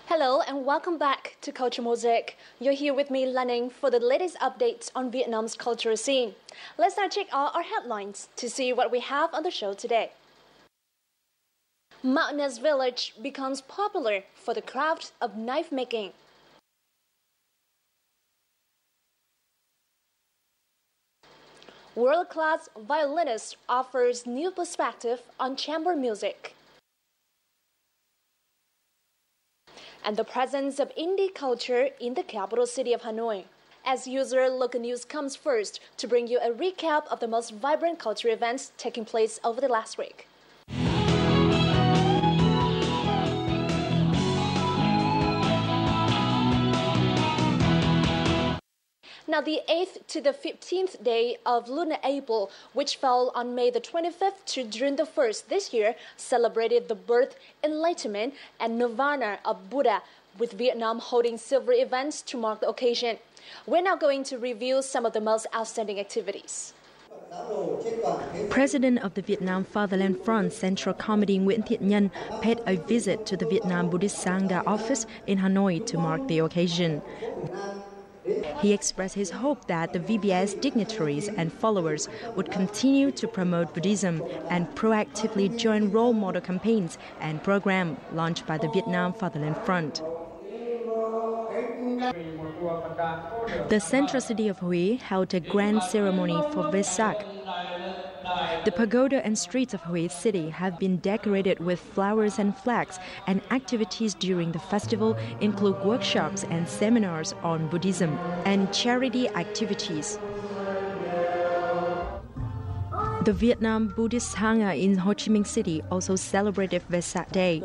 Hello and welcome back to Culture Mosaic. You're here with me, Lanning, for the latest updates on Vietnam's cultural scene. Let's now check out our headlines to see what we have on the show today. Mountainous Village becomes popular for the craft of knife making. World-class violinist offers new perspective on chamber music. And the presence of indie culture in the capital city of Hanoi. As usual, local news comes first to bring you a recap of the most vibrant cultural events taking place over the last week. Now, the 8th to the 15th day of Lunar April, which fell on May the 25th to June the 1st this year, celebrated the birth, enlightenment, and nirvana of Buddha, with Vietnam holding several events to mark the occasion. We're now going to review some of the most outstanding activities. President of the Vietnam Fatherland Front Central Committee Nguyễn Thiện Nhân paid a visit to the Vietnam Buddhist Sangha office in Hanoi to mark the occasion. He expressed his hope that the VBS dignitaries and followers would continue to promote Buddhism and proactively join role model campaigns and programs launched by the Vietnam Fatherland Front. The central city of Hue held a grand ceremony for Vesak. The pagoda and streets of Hue City have been decorated with flowers and flags, and activities during the festival include workshops and seminars on Buddhism and charity activities. The Vietnam Buddhist Sangha in Ho Chi Minh City also celebrated Vesak Day.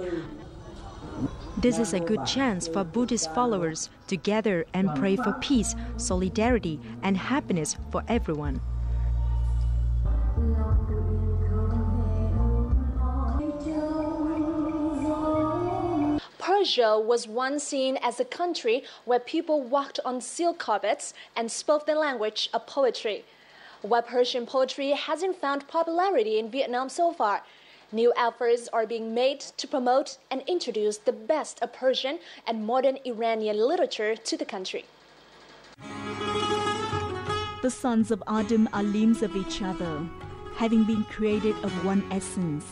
This is a good chance for Buddhist followers to gather and pray for peace, solidarity, and happiness for everyone. Persia was once seen as a country where people walked on silk carpets and spoke the language of poetry. While Persian poetry hasn't found popularity in Vietnam so far, new efforts are being made to promote and introduce the best of Persian and modern Iranian literature to the country. The sons of Adam are limbs of each other, having been created of one essence.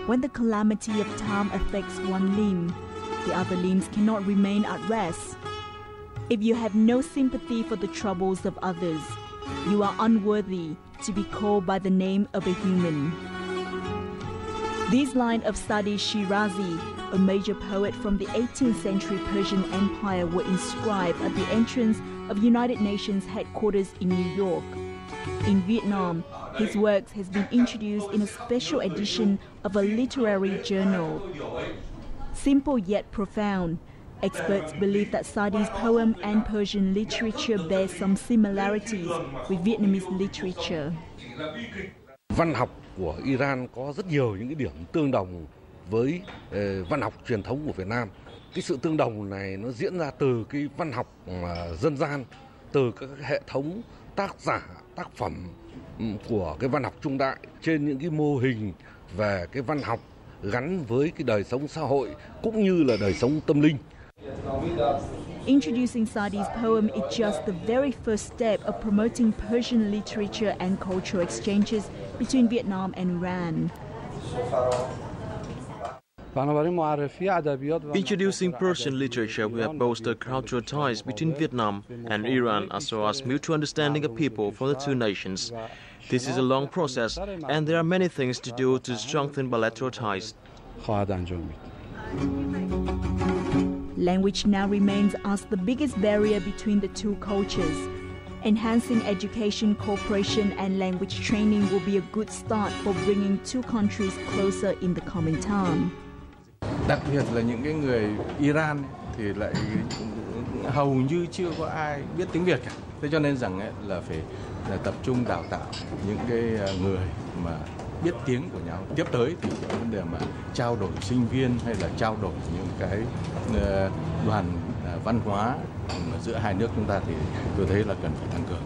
When the calamity of time affects one limb, the other limbs cannot remain at rest. If you have no sympathy for the troubles of others, you are unworthy to be called by the name of a human. These lines of Sadi Shirazi, a major poet from the 18th century Persian Empire, were inscribed at the entrance of United Nations headquarters in New York. In Vietnam, his works has been introduced in a special edition of a literary journal. Simple yet profound, experts believe that Sadi's poem and Persian literature bear some similarities with Vietnamese literature. Văn học của Iran có rất nhiều những cái điểm tương đồng với văn học truyền thống của Việt Nam. Cái sự tương đồng này nó diễn ra từ cái văn học dân gian, từ các hệ thống tác giả, tác phẩm của cái văn học trung đại trên những cái mô hình về cái văn học gắn với cái đời sống xã hội cũng như là đời sống tâm linh. Introducing Sadi's poem is just the very first step of promoting Persian literature and cultural exchanges between Vietnam and Iran. Introducing Persian literature will help bolster cultural ties between Vietnam and Iran, as well as mutual understanding of people from the two nations. This is a long process, and there are many things to do to strengthen bilateral ties. Language now remains as the biggest barrier between the two cultures. Enhancing education, cooperation, and language training will be a good start for bringing two countries closer in the coming time. Đặc biệt là những cái người Iran thì lại hầu như chưa có ai biết tiếng Việt cả. Thế cho nên rằng là phải tập trung đào tạo những cái người mà biết tiếng của nhau. Tiếp tới thì cái vấn đề mà trao đổi sinh viên hay là trao đổi những cái đoàn văn hóa giữa hai nước chúng ta thì tôi thấy là cần phải tăng cường.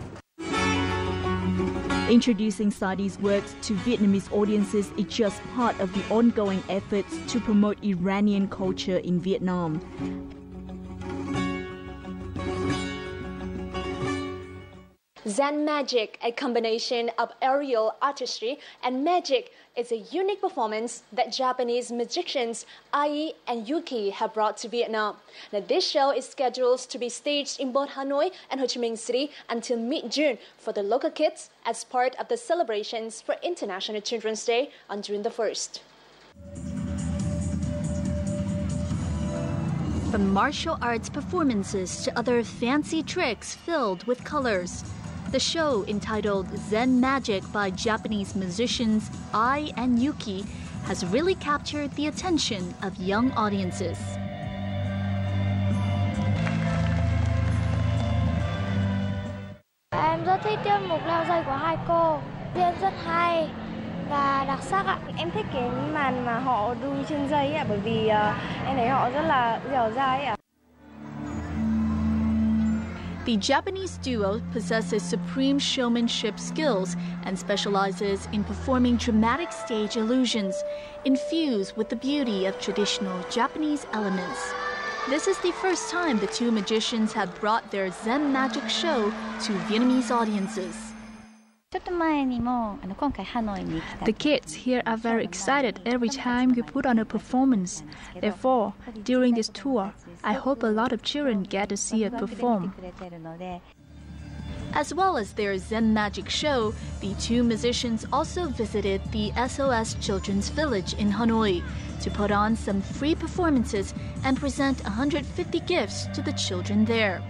Introducing Sadi's works to Vietnamese audiences is just part of the ongoing efforts to promote Iranian culture in Vietnam. Zen magic, a combination of aerial artistry and magic, is a unique performance that Japanese magicians Ai and Yuki have brought to Vietnam. Now, this show is scheduled to be staged in both Hanoi and Ho Chi Minh City until mid-June for the local kids as part of the celebrations for International Children's Day on June the 1st. From martial arts performances to other fancy tricks filled with colors, the show, entitled Zen Magic by Japanese musicians Ai and Yuki, has really captured the attention of young audiences. Em rất thích tiết mục leo dây của hai cô, diễn rất hay và đặc sắc ạ. Em thích cái màn mà họ đu trên dây ạ, bởi vì em thấy họ rất là dẻo dai ạ. The Japanese duo possesses supreme showmanship skills and specializes in performing dramatic stage illusions, infused with the beauty of traditional Japanese elements. This is the first time the two magicians have brought their Zen magic show to Vietnamese audiences. The kids here are very excited every time you put on a performance. Therefore, during this tour, I hope a lot of children get to see it perform. As well as their Zen magic show, the two musicians also visited the SOS Children's Village in Hanoi to put on some free performances and present 150 gifts to the children there.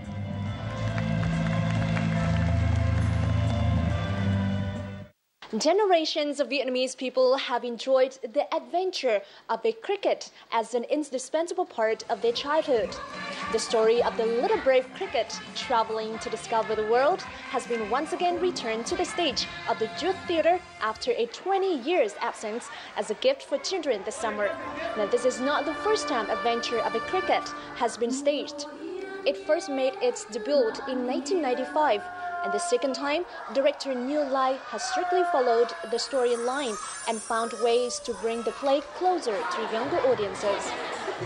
Generations of Vietnamese people have enjoyed the adventure of a cricket as an indispensable part of their childhood. The story of the little brave cricket traveling to discover the world has been once again returned to the stage of the youth theater after a 20 years absence as a gift for children this summer. Now, this is not the first time adventure of a cricket has been staged. It first made its debut in 1995. And the second time, director Neil Lai has strictly followed the storyline and found ways to bring the play closer to younger audiences.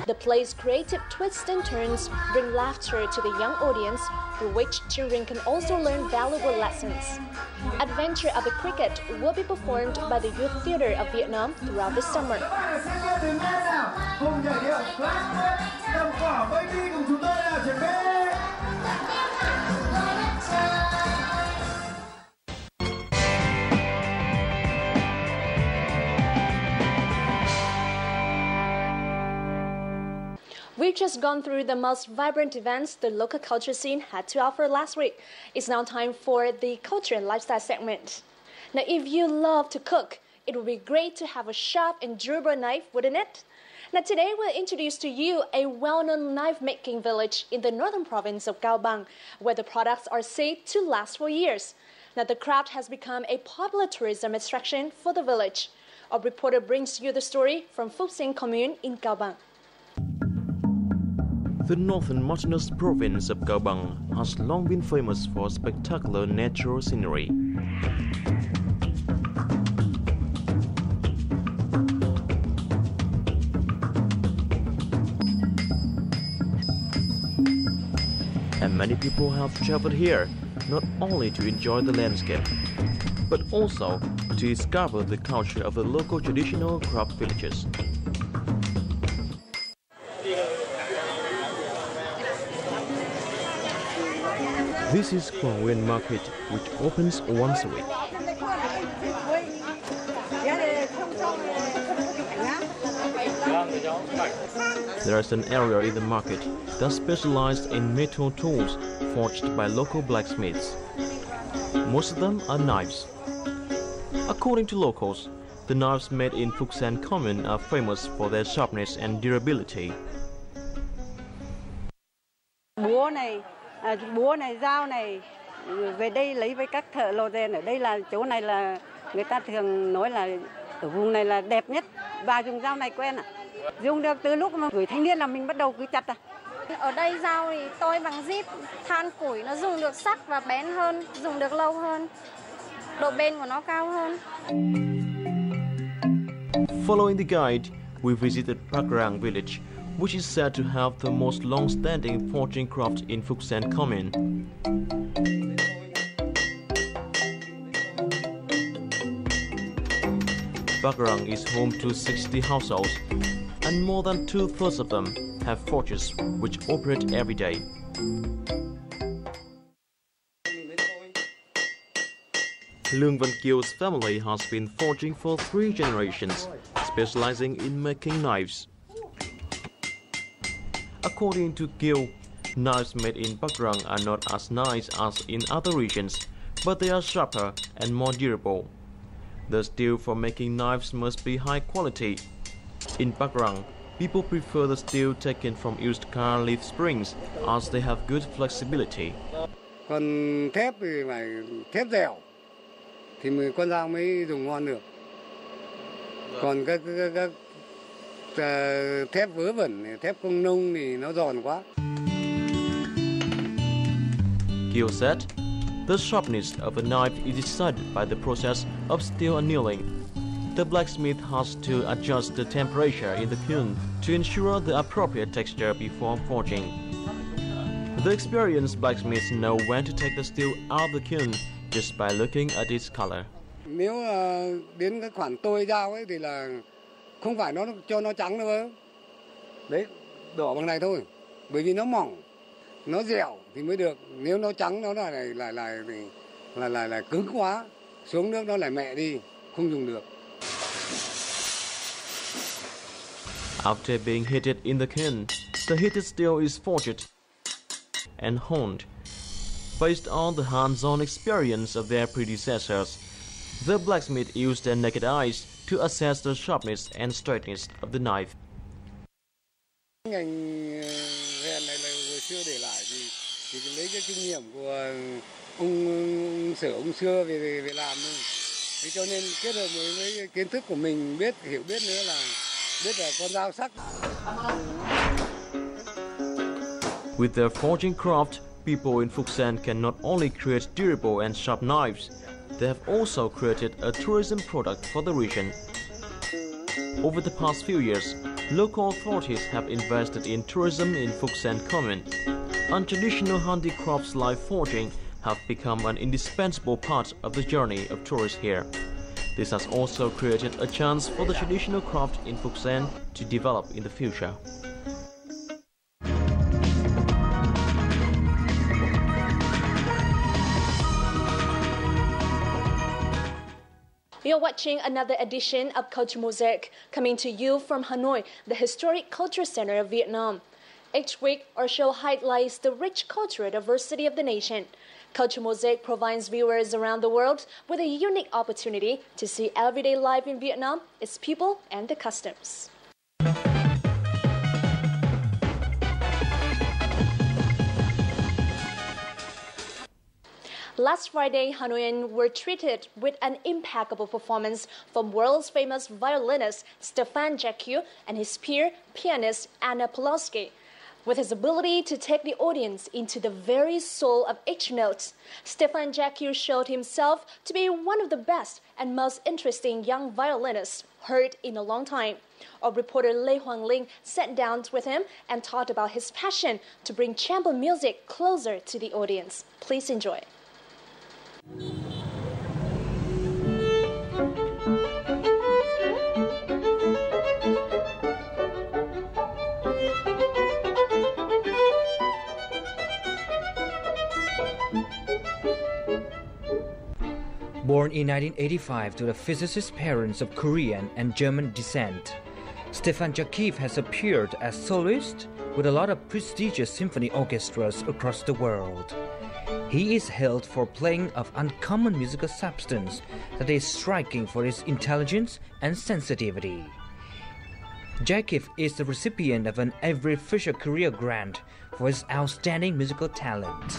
The play's creative twists and turns bring laughter to the young audience, through which children can also learn valuable lessons. Adventure of the Cricket will be performed by the Youth Theater of Vietnam throughout the summer. We've just gone through the most vibrant events the local culture scene had to offer last week. It's now time for the culture and lifestyle segment. Now, if you love to cook, it would be great to have a sharp and durable knife, wouldn't it? Now, today we'll introduce to you a well-known knife-making village in the northern province of Cao Bang, where the products are said to last for years. Now, the craft has become a popular tourism attraction for the village. Our reporter brings you the story from Phúc Sinh Commune in Cao Bang. The northern mountainous province of Cao Bang has long been famous for spectacular natural scenery. And many people have traveled here not only to enjoy the landscape, but also to discover the culture of the local traditional craft villages. This is Quang Nguyen Market, which opens once a week. There is an area in the market that specializes in metal tools forged by local blacksmiths. Most of them are knives. According to locals, the knives made in Phúc Sinh Commune are famous for their sharpness and durability. Búa này, dao này, về đây lấy với các thợ lò rèn ở đây là chỗ này là người ta thường nói là ở vùng này là đẹp nhất và dùng dao này quen ạ. Dùng được từ lúc mà tuổi thanh niên là mình bắt đầu cứ chặt à. Ở đây dao thì tôi bằng zip, than củi nó dùng được sắc và bén hơn, dùng được lâu hơn. độ bền của nó cao hơn. Following the guide, we visited Pakrang village, which is said to have the most long-standing forging craft in Phúc-Sen Commune. Pakrang is home to 60 households, and more than 2/3 of them have forges which operate every day. Lương Văn Kiel's family has been forging for 3 generations, specializing in making knives. According to Kiel, knives made in Pakrang are not as nice as in other regions, but they are sharper and more durable. The steel for making knives must be high quality. In Pakrang, people prefer the steel taken from used car leaf springs as they have good flexibility. Còn thép thì phải thép dẻo thì con dao mới dùng ngon được. Còn các thép vớ vẩn, thép công nung thì nó giòn quá. Kiel said, the sharpness of a knife is decided by the process of steel annealing. The blacksmith has to adjust the temperature in the kiln to ensure the appropriate texture before forging. The experienced blacksmiths know when to take the steel out of the kiln just by looking at its color. Nếu đến cái khoản tôi dao ấy thì là không phải nó cho nó trắng đâu. Đấy, đỏ bằng này thôi. Bởi vì nó mỏng, nó dẻo thì mới được. Nếu nó trắng nó lại cứng quá, xuống nước nó lại mẹ đi, không dùng được. After being heated in the kiln, the heated steel is forged and honed. Based on the hands-on experience of their predecessors, the blacksmith used their naked eyes to assess the sharpness and straightness of the knife. Ngành rèn này là người xưa để lại thì lấy cái kinh nghiệm của ông xưa về làm thôi. Thế cho nên kết hợp với cái kiến thức của mình hiểu biết nữa là biết là con dao sắc. With their forging craft, people in Phúc-Sen can not only create durable and sharp knives, they have also created a tourism product for the region. Over the past few years, local authorities have invested in tourism in Phúc-Sen Commune, and traditional handicrafts like forging have become an indispensable part of the journey of tourists here. This has also created a chance for the traditional craft in Phúc-Sen to develop in the future. You're watching another edition of Culture Mosaic, coming to you from Hanoi, the historic culture center of Vietnam. Each week, our show highlights the rich cultural diversity of the nation. Culture Mosaic provides viewers around the world with a unique opportunity to see everyday life in Vietnam, its people, and the customs. Last Friday, Hanoians were treated with an impeccable performance from world's famous violinist Stefan Jacquieu and his peer, pianist Anna Pulaski. With his ability to take the audience into the very soul of each note, Stefan Jacquieu showed himself to be one of the best and most interesting young violinists heard in a long time. Our reporter Lê Hoàng Linh sat down with him and talked about his passion to bring chamber music closer to the audience. Please enjoy. Born in 1985 to the physicist's parents of Korean and German descent, Stefan Jacquieu has appeared as soloist with a lot of prestigious symphony orchestras across the world. He is hailed for playing of uncommon musical substance that is striking for his intelligence and sensitivity. Jacquieu is the recipient of an Avery Fisher Career Grant for his outstanding musical talent.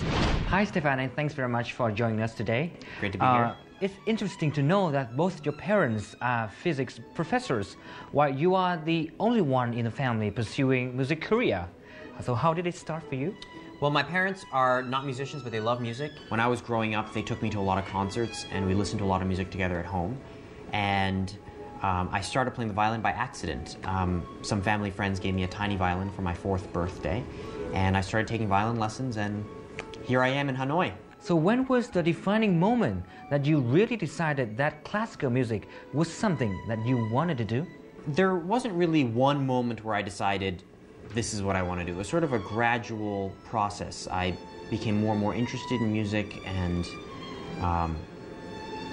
Hi Stefan, and thanks very much for joining us today. Great to be here. It's interesting to know that both your parents are physics professors, while you are the only one in the family pursuing music career. So how did it start for you? Well, my parents are not musicians, but they love music. When I was growing up, they took me to a lot of concerts, and we listened to a lot of music together at home. And I started playing the violin by accident. Some family friends gave me a tiny violin for my 4th birthday, and I started taking violin lessons, and here I am in Hanoi. So when was the defining moment that you really decided that classical music was something that you wanted to do? There wasn't really one moment where I decided this is what I want to do. It was sort of a gradual process. I became more and more interested in music and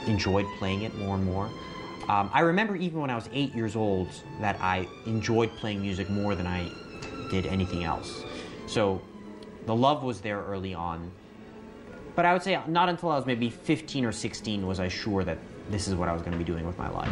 enjoyed playing it more and more. I remember even when I was 8 years old that I enjoyed playing music more than I did anything else. So the love was there early on. But I would say not until I was maybe 15 or 16 was I sure that this is what I was going to be doing with my life.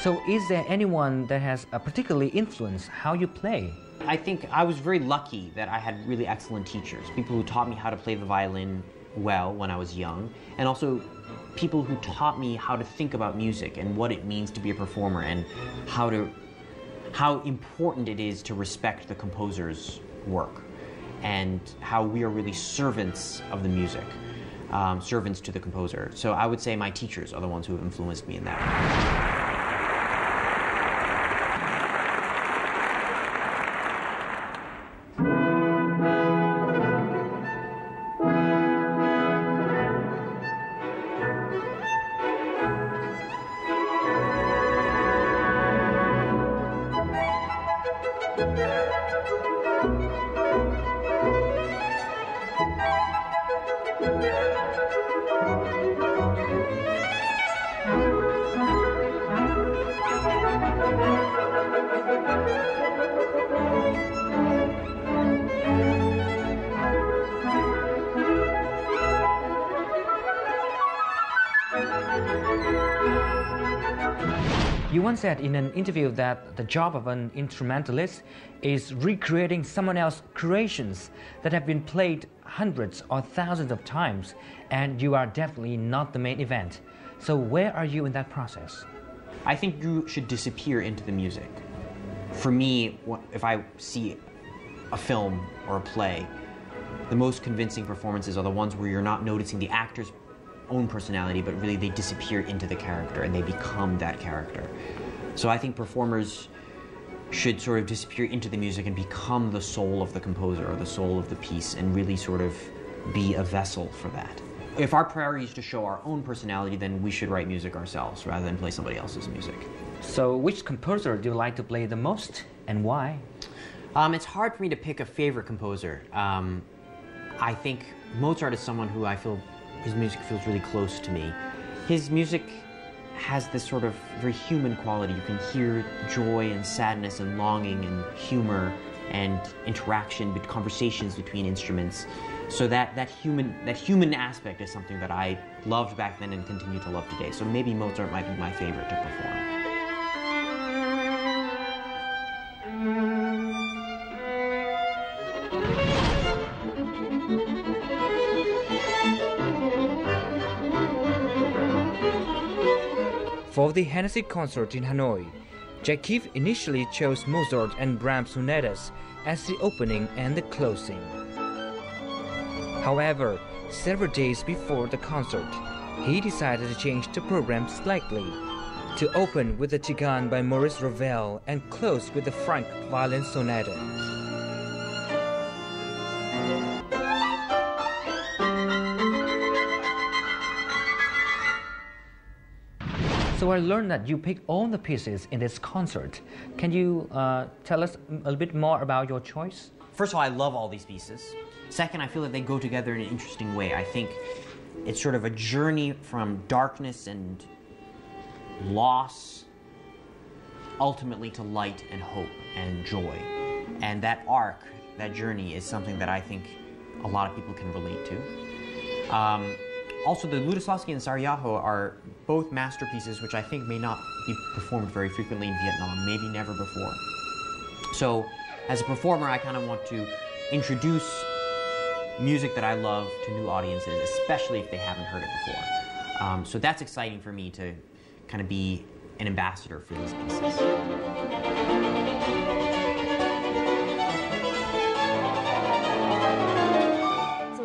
So is there anyone that has particularly influenced how you play? I think I was very lucky that I had really excellent teachers, people who taught me how to play the violin well when I was young, and also people who taught me how to think about music and what it means to be a performer and how important it is to respect the composer's work and how we are really servants of the music, servants to the composer. So I would say my teachers are the ones who have influenced me in that way. You once said in an interview that the job of an instrumentalist is recreating someone else's creations that have been played hundreds or thousands of times, and you are definitely not the main event. So where are you in that process? I think you should disappear into the music. For me, if I see a film or a play, the most convincing performances are the ones where you're not noticing the actor's own personality, but really they disappear into the character and they become that character. So I think performers should sort of disappear into the music and become the soul of the composer or the soul of the piece and really sort of be a vessel for that. If our priority is to show our own personality, then we should write music ourselves rather than play somebody else's music. So which composer do you like to play the most and why? It's hard for me to pick a favorite composer. I think Mozart is someone who I feel his music feels really close to me. His music has this sort of very human quality. You can hear joy and sadness and longing and humor and interaction, conversations between instruments. So that human aspect is something that I loved back then and continue to love today. So maybe Mozart might be my favorite to perform. For the Hennessy concert in Hanoi, Jacques initially chose Mozart and Brahms sonatas as the opening and the closing. However, several days before the concert, he decided to change the program slightly, to open with the Tzigane by Maurice Ravel and close with the Franck Violin Sonata. So I learned that you pick all the pieces in this concert. Can you tell us a little bit more about your choice? First of all, I love all these pieces. Second, I feel that they go together in an interesting way. I think it's sort of a journey from darkness and loss, ultimately to light and hope and joy. And that arc, that journey, is something that I think a lot of people can relate to. Also, the Ludoslawski and Sarajevo are both masterpieces which I think may not be performed very frequently in Vietnam, maybe never before. So, as a performer, I kind of want to introduce music that I love to new audiences, especially if they haven't heard it before. So that's exciting for me to kind of be an ambassador for these pieces.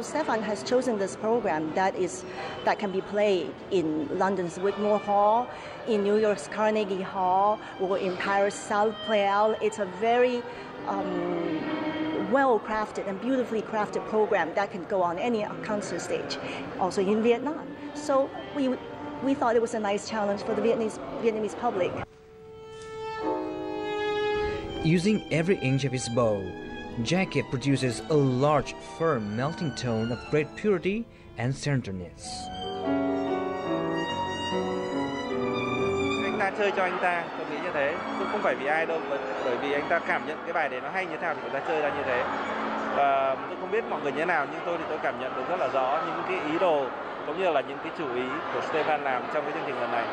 Stefan has chosen this program that can be played in London's Wigmore Hall, in New York's Carnegie Hall, or in Paris' South Playel. It's a very well-crafted and beautifully crafted program that can go on any concert stage, also in Vietnam. So we thought it was a nice challenge for the Vietnamese public. Using every inch of his bow, Jackie produces a large, firm, melting tone of great purity and centeredness. Anh ta chơi cho anh ta, tôi nghĩ như thế. Cũng không phải vì ai đâu, bởi vì anh ta cảm nhận cái bài đấy nó hay như thế nào thì người ta chơi ra như thế. Và tôi không biết mọi người như thế nào, nhưng tôi thì tôi cảm nhận được rất là rõ những cái ý đồ cũng như là những cái chủ ý của Stefan làm trong cái chương trình lần này.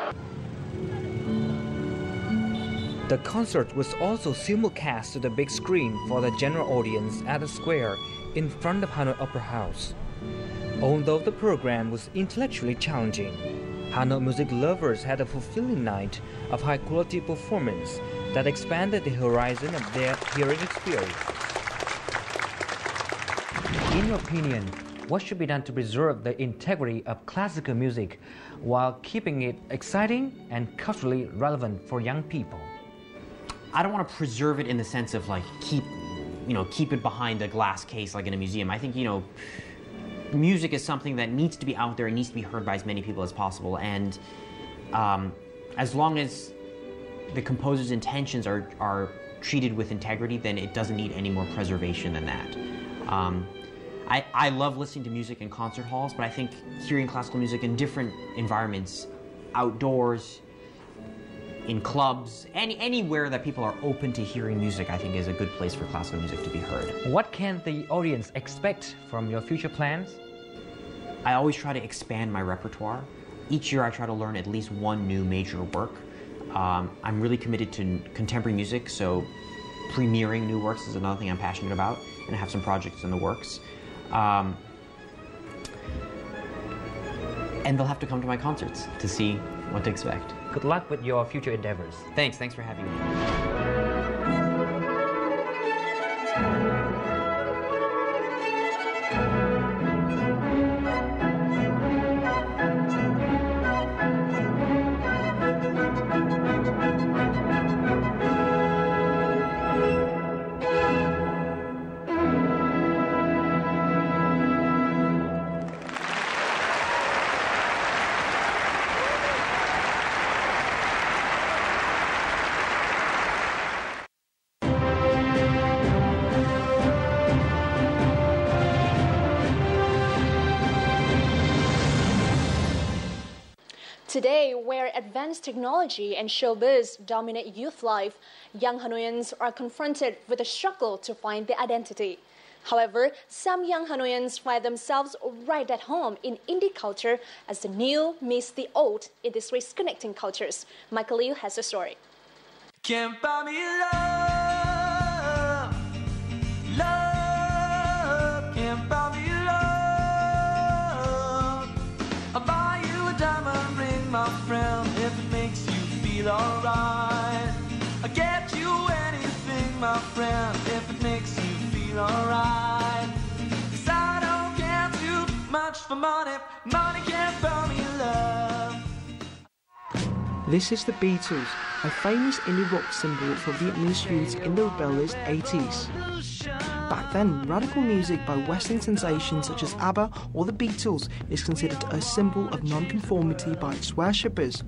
The concert was also simulcast to the big screen for the general audience at the square in front of Hanoi Opera House. Although the program was intellectually challenging, Hanoi music lovers had a fulfilling night of high-quality performance that expanded the horizon of their hearing experience. In your opinion, what should be done to preserve the integrity of classical music while keeping it exciting and culturally relevant for young people? I don't want to preserve it in the sense of like keep it behind a glass case like in a museum. I think, music is something that needs to be out there and needs to be heard by as many people as possible. And as long as the composer's intentions are treated with integrity, then it doesn't need any more preservation than that. I love listening to music in concert halls, but I think hearing classical music in different environments, outdoors, in clubs, anywhere that people are open to hearing music, I think is a good place for classical music to be heard. What can the audience expect from your future plans? I always try to expand my repertoire. Each year I try to learn at least one new major work. I'm really committed to contemporary music, so premiering new works is another thing I'm passionate about, and I have some projects in the works. And they'll have to come to my concerts to see what to expect. Good luck with your future endeavors. Thanks for having me. Today, where advanced technology and showbiz dominate youth life, young Hanoians are confronted with a struggle to find their identity. However, some young Hanoians find themselves right at home in indie culture as the new meets the old in these race connecting cultures. Michael Liu has a story. Can't buy me love, love, can't buy me love. I'll buy you a diamond ring, my friend, if it makes you feel alright. I'll get you anything, my friend, if it makes you feel alright. 'Cause I don't care too much for money, money can't buy me love. This is the Beatles, a famous indie rock symbol for Vietnamese youths in the rebellious 80s. Back then, radical music by Western sensations such as ABBA or the Beatles is considered a symbol of non-conformity by its worshippers.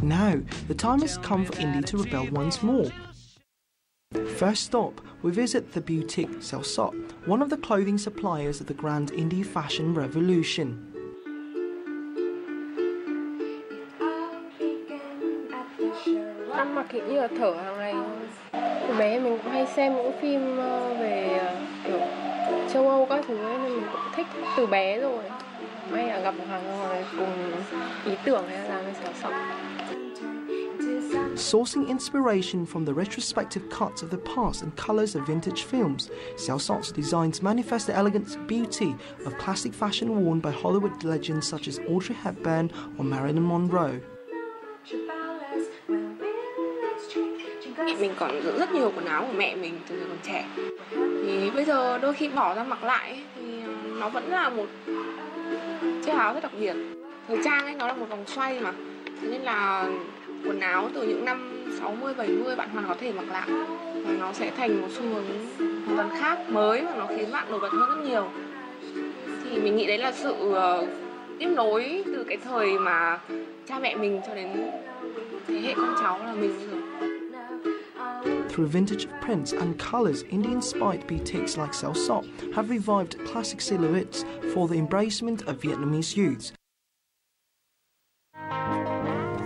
Now, the time has come for indie to rebel once more. First stop, we visit the boutique Seo Sop, one of the clothing suppliers of the grand indie fashion revolution. Ăn mặc kiểu như là thở hàng ngày. Từ bé mình cũng hay xem những phim về kiểu châu Âu các thứ ấy, nên mình cũng thích từ bé rồi. May gặp một hàng rồi cùng ý tưởng hay làm cái xẻo sọ. Sourcing inspiration from the retrospective cuts of the past and colours of vintage films, Xiao Sot's designs manifest the elegance and beauty of classic fashion worn by Hollywood legends such as Audrey Hepburn or Marilyn Monroe. Mình còn giữ rất nhiều quần áo của mẹ mình từ còn trẻ. Thì bây giờ đôi khi bỏ ra mặc lại thì nó vẫn là một chiếc áo rất đặc biệt. Thời trang ấy nó là một vòng xoay mà. Thế nên là quần áo từ những năm 60, 70 bạn hoàn có thể mặc lại. Và nó sẽ thành một xu hướng hoàn toàn khác, mới và nó khiến bạn nổi bật hơn rất nhiều. Thì mình nghĩ đấy là sự tiếp nối từ cái thời mà cha mẹ mình cho đến thế hệ con cháu là mình bây giờ. Through vintage prints and colours, Indian-inspired boutiques like Xiao Sot have revived classic silhouettes for the embracement of Vietnamese youths.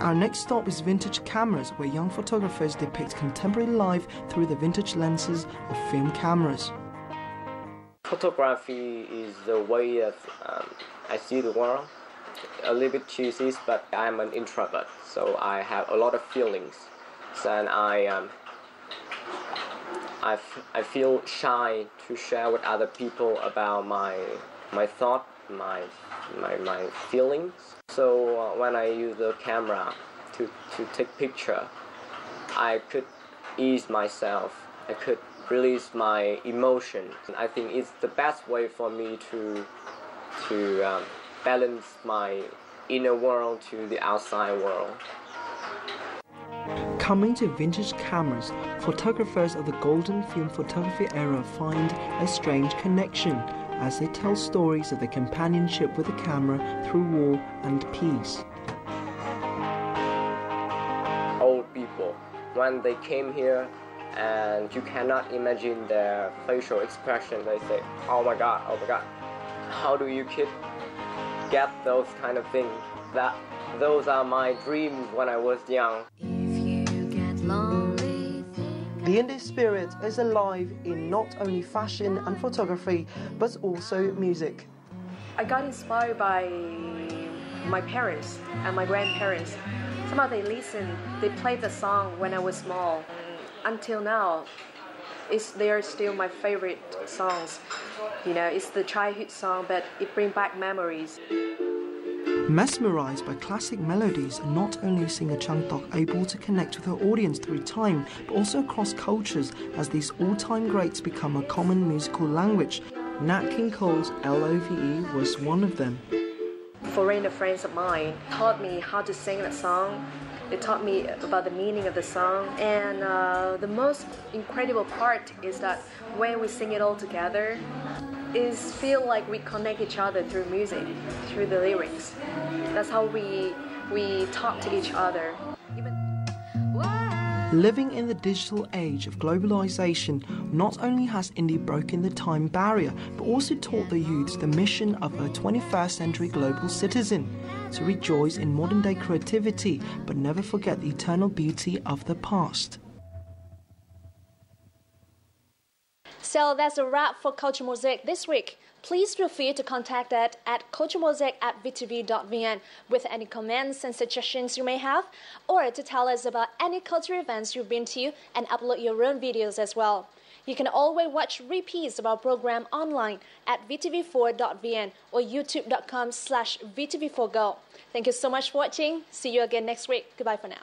Our next stop is vintage cameras, where young photographers depict contemporary life through the vintage lenses of film cameras. Photography is the way that I see the world. A little bit cheesy, but I'm an introvert, so I have a lot of feelings, and I feel shy to share with other people about my thought, my feelings. So when I use the camera to take picture, I could ease myself. I could release my emotions. I think it's the best way for me to balance my inner world to the outside world. Coming to vintage cameras, photographers of the golden film photography era find a strange connection as they tell stories of their companionship with the camera through war and peace. Old people, when they came here, and you cannot imagine their facial expression, they say, oh my God, how do you get those kind of things? Those are my dreams when I was young. The Indian spirit is alive in not only fashion and photography, but also music. I got inspired by my parents and my grandparents. Somehow they played the song when I was small. Until now, they are still my favorite songs. You know, it's the childhood song, but it brings back memories. Mesmerized by classic melodies, not only is singer Chang Tok able to connect with her audience through time, but also across cultures as these all-time greats become a common musical language. Nat King Cole's L.O.V.E. was one of them. Foreigner friends of mine taught me how to sing that song. They taught me about the meaning of the song. And the most incredible part is that when we sing it all together, is feel like we connect each other through music, through the lyrics. That's how we talk to each other. Living in the digital age of globalization, not only has India broken the time barrier, but also taught the youths the mission of a 21st century global citizen, to rejoice in modern day creativity, but never forget the eternal beauty of the past. So that's a wrap for Culture Mosaic this week. Please feel free to contact us at culturemosaic@vtv.vn with any comments and suggestions you may have, or to tell us about any cultural events you've been to and upload your own videos as well. You can always watch repeats of our program online at vtv4.vn or youtube.com/vtv4go. Thank you so much for watching. See you again next week. Goodbye for now.